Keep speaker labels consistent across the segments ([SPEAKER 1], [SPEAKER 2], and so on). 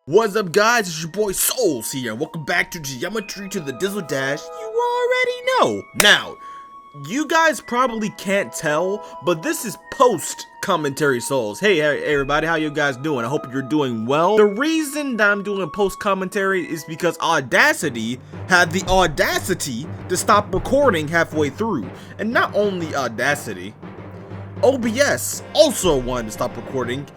[SPEAKER 1] What's up, guys? It's your boy Souls here, and welcome back to Geometry to the Dizzle Dash. You already know. Now, you guys probably can't tell, but this is post-commentary Souls. Hey everybody, how you guys doing? I hope you're doing well. The reason that I'm doing post-commentary is because Audacity had the audacity to stop recording halfway through. And not only Audacity, OBS also wanted to stop recording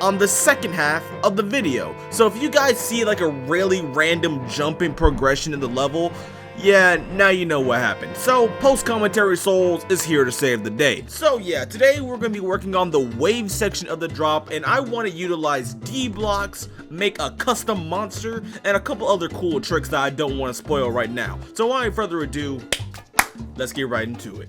[SPEAKER 1] on the second half of the video. So if you guys see like a really random jump in progression in the level, yeah, now you know what happened. So post-commentary Souls is here to save the day. So yeah, today we're going to be working on the wave section of the drop, and I want to utilize D blocks, make a custom monster, and a couple other cool tricks that I don't want to spoil right now. So without further ado, let's get right into it.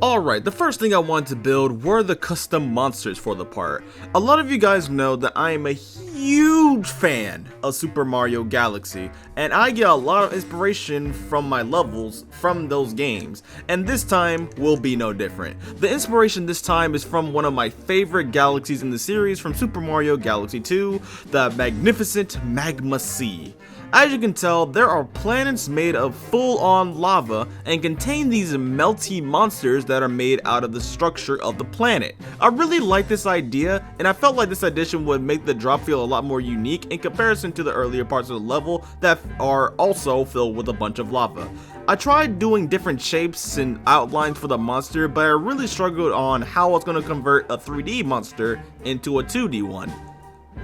[SPEAKER 1] Alright, the first thing I wanted to build were the custom monsters for the part. A lot of you guys know that I am a huge fan of Super Mario Galaxy, and I get a lot of inspiration from my levels from those games, and this time will be no different. The inspiration this time is from one of my favorite galaxies in the series from Super Mario Galaxy 2, the magnificent Magma Sea. As you can tell, there are planets made of full-on lava and contain these melty monsters that are made out of the structure of the planet. I really like this idea, and I felt like this addition would make the drop feel a lot more unique in comparison to the earlier parts of the level that are also filled with a bunch of lava. I tried doing different shapes and outlines for the monster, but I really struggled on how I was going to convert a 3D monster into a 2D one.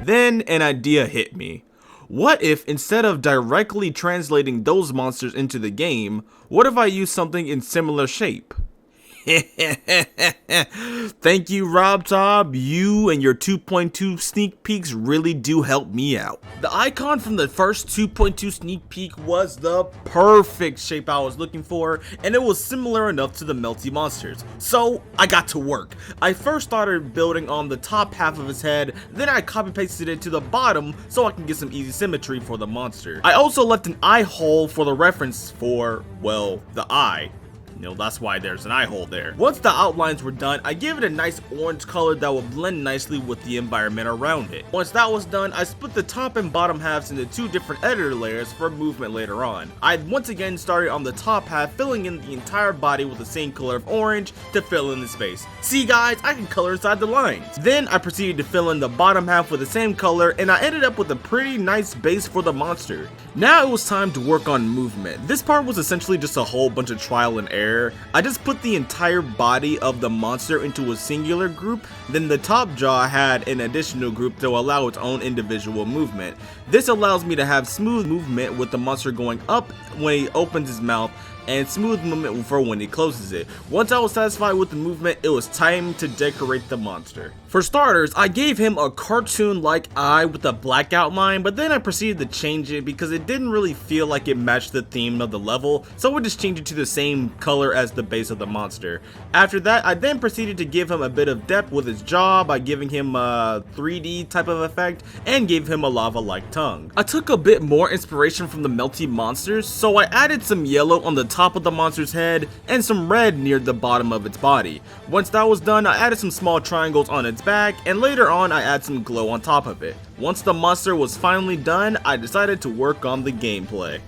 [SPEAKER 1] Then an idea hit me. What if, instead of directly translating those monsters into the game, what if I use something in similar shape? Thank you, RobTob. You and your 2.2 sneak peeks really do help me out. The icon from the first 2.2 sneak peek was the perfect shape I was looking for, and it was similar enough to the melty monsters. So I got to work. I first started building on the top half of his head, then I copy pasted it to the bottom so I can get some easy symmetry for the monster. I also left an eye hole for the reference for, well, the eye. You know, that's why there's an eye hole there. Once the outlines were done, I gave it a nice orange color that would blend nicely with the environment around it. Once that was done, I split the top and bottom halves into two different editor layers for movement later on. I once again started on the top half, filling in the entire body with the same color of orange to fill in the space. See guys, I can color inside the lines. Then I proceeded to fill in the bottom half with the same color, and I ended up with a pretty nice base for the monster. Now it was time to work on movement. This part was essentially just a whole bunch of trial and error. I just put the entire body of the monster into a singular group, then the top jaw had an additional group to allow its own individual movement. This allows me to have smooth movement with the monster going up when he opens his mouth, and smooth movement for when he closes it. Once I was satisfied with the movement, it was time to decorate the monster. For starters, I gave him a cartoon-like eye with a black outline, but then I proceeded to change it because it didn't really feel like it matched the theme of the level, so I just changed it to the same color as the base of the monster. After that, I then proceeded to give him a bit of depth with his jaw by giving him a 3D type of effect, and gave him a lava-like tongue. I took a bit more inspiration from the melty monsters, so I added some yellow on the top of the monster's head and some red near the bottom of its body. Once that was done, I added some small triangles on its back, and later on I added some glow on top of it. Once the monster was finally done, I decided to work on the gameplay.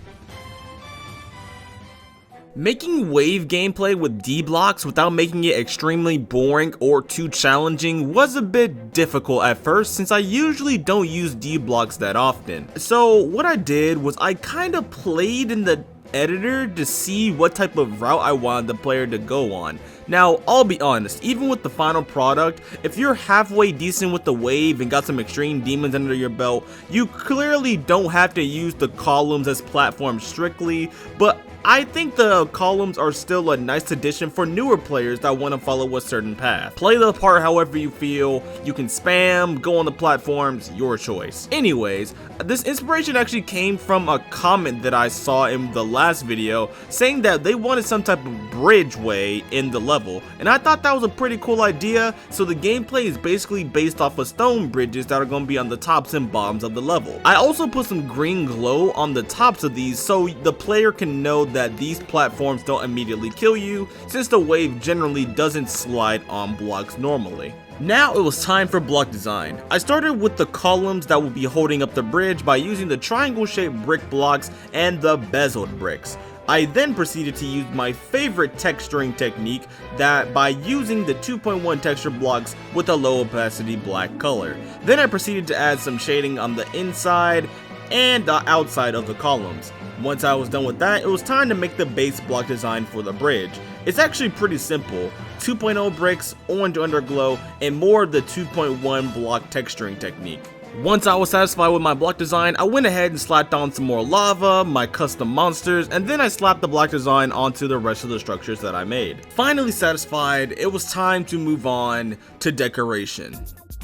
[SPEAKER 1] Making wave gameplay with D blocks without making it extremely boring or too challenging was a bit difficult at first, since I usually don't use D blocks that often. So what I did was I kind of played in the editor to see what type of route I wanted the player to go on. Now, I'll be honest, even with the final product, if you're halfway decent with the wave and got some extreme demons under your belt, you clearly don't have to use the columns as platforms strictly, but I think the columns are still a nice addition for newer players that want to follow a certain path. Play the part however you feel, you can spam, go on the platforms, your choice. Anyways, this inspiration actually came from a comment that I saw in the last video saying that they wanted some type of bridgeway in the level, and I thought that was a pretty cool idea. So the gameplay is basically based off of stone bridges that are going to be on the tops and bottoms of the level. I also put some green glow on the tops of these so the player can know that these platforms don't immediately kill you, since the wave generally doesn't slide on blocks normally. Now it was time for block design. I started with the columns that would be holding up the bridge by using the triangle shaped brick blocks and the bezeled bricks. I then proceeded to use my favorite texturing technique that by using the 2.1 texture blocks with a low opacity black color. Then I proceeded to add some shading on the inside and the outside of the columns. Once I was done with that, it was time to make the base block design for the bridge. It's actually pretty simple. 2.0 bricks, orange underglow, and more of the 2.1 block texturing technique. Once I was satisfied with my block design, I went ahead and slapped on some more lava, my custom monsters, and then I slapped the block design onto the rest of the structures that I made. Finally satisfied, it was time to move on to decoration.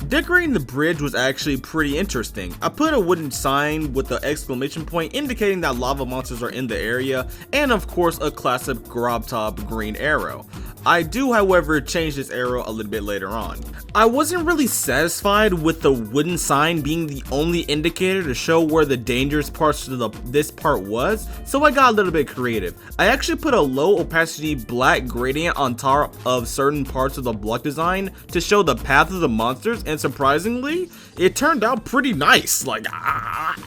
[SPEAKER 1] Decorating the bridge was actually pretty interesting. I put a wooden sign with the exclamation point indicating that lava monsters are in the area, and of course a classic grub top green arrow. I do, however, change this arrow a little bit later on. I wasn't really satisfied with the wooden sign being the only indicator to show where the dangerous parts of this part was, so I got a little bit creative. I actually put a low opacity black gradient on top of certain parts of the block design to show the path of the monsters, and surprisingly, it turned out pretty nice.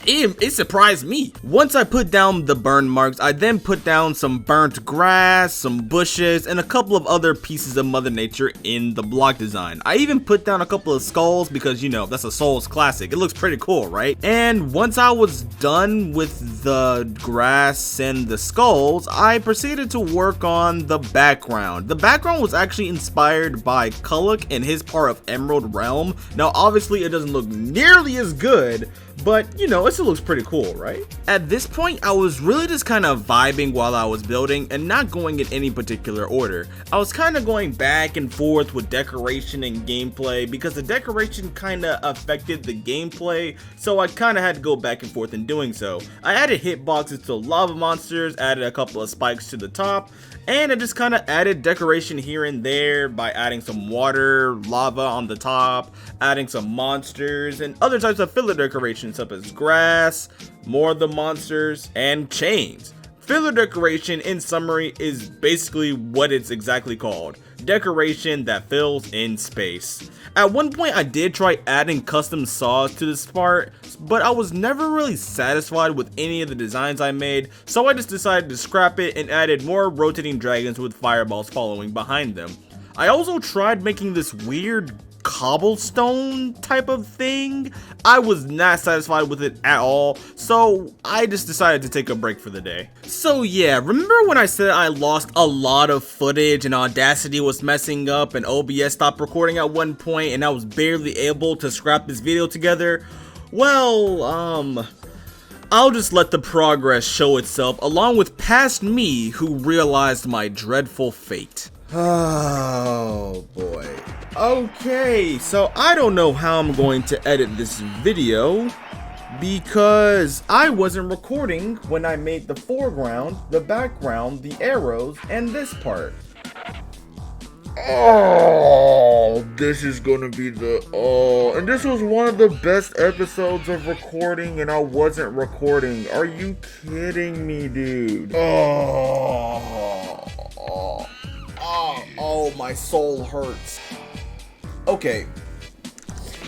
[SPEAKER 1] It surprised me. Once I put down the burn marks, I then put down some burnt grass, some bushes, and a couple of other pieces of Mother Nature in the block design. I even put down a couple of skulls because, you know, that's a Souls classic. It looks pretty cool, right? And once I was done with the grass and the skulls, I proceeded to work on the background. The background was actually inspired by Kuluk and his part of Emerald Realm. Now, obviously, it doesn't look nearly as good, but you know, it still looks pretty cool, right? At this point, I was really just kind of vibing while I was building and not going in any particular order. I was kind of going back and forth with decoration and gameplay because the decoration kind of affected the gameplay, so I kind of had to go back and forth in doing so. I added hitboxes to lava monsters, added a couple of spikes to the top, and I just kind of added decoration here and there by adding some water, lava on the top, adding some monsters, and other types of filler decorations such as grass, more of the monsters, and chains. Filler decoration, in summary, is basically what it's exactly called. Decoration that fills in space. At one point I did try adding custom saws to this part, but I was never really satisfied with any of the designs I made, so I just decided to scrap it and added more rotating dragons with fireballs following behind them. I also tried making this weird cobblestone type of thing. I was not satisfied with it at all, so I just decided to take a break for the day. So yeah, remember when I said I lost a lot of footage and Audacity was messing up and OBS stopped recording at one point and I was barely able to scrap this video together? Well, I'll just let the progress show itself along with past me who realized my dreadful fate. Oh boy. Okay, so I don't know how I'm going to edit this video because I wasn't recording when I made the foreground, the background, the arrows, and this part. Oh, this is gonna be and this was one of the best episodes of recording and I wasn't recording. Are you kidding me, dude? Oh, my soul hurts. Okay,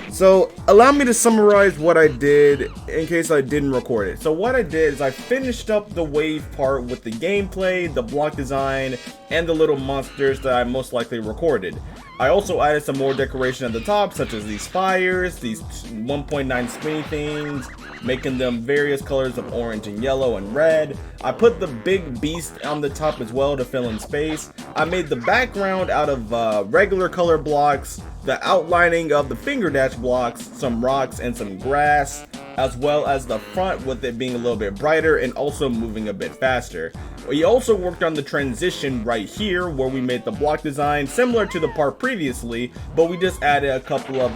[SPEAKER 1] so allow me to summarize what I did in case I didn't record it. So what I did is I finished up the wave part with the gameplay, the block design, and the little monsters that I most likely recorded. I also added some more decoration at the top, such as these fires, these 1.9 spinny things, making them various colors of orange and yellow and red. I put the big beast on the top as well to fill in space. I made the background out of regular color blocks, the outlining of the finger dash blocks, some rocks, and some grass, as well as the front with it being a little bit brighter and also moving a bit faster. We also worked on the transition right here where we made the block design similar to the part previously, but we just added a couple of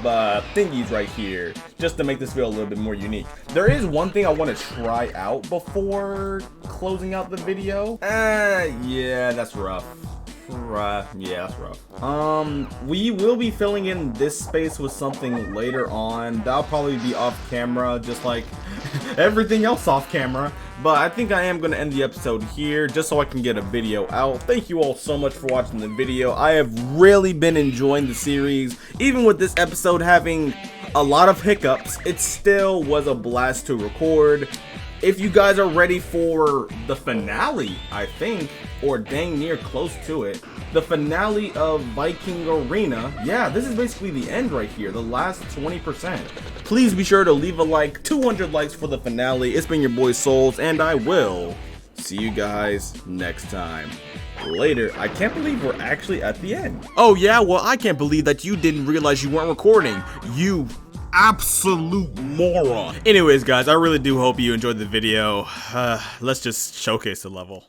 [SPEAKER 1] thingies right here just to make this feel a little bit more unique. There is one thing I want to try out before closing out the video. Yeah, that's rough. Yeah, that's rough. We will be filling in this space with something later on. That'll probably be off camera, just like everything else off camera. But I think I am going to end the episode here just so I can get a video out. Thank you all so much for watching the video. I have really been enjoying the series. Even with this episode having a lot of hiccups, it still was a blast to record. If you guys are ready for the finale, I think, or dang near close to it, the finale of Viking Arena, yeah, this is basically the end right here, the last 20%. Please be sure to leave a like, 200 likes for the finale. It's been your boy Souls, and I will see you guys next time. Later. I can't believe we're actually at the end. Oh yeah, well I can't believe that you didn't realize you weren't recording. You absolute moron. Anyways guys, I really do hope you enjoyed the video. Let's just showcase the level.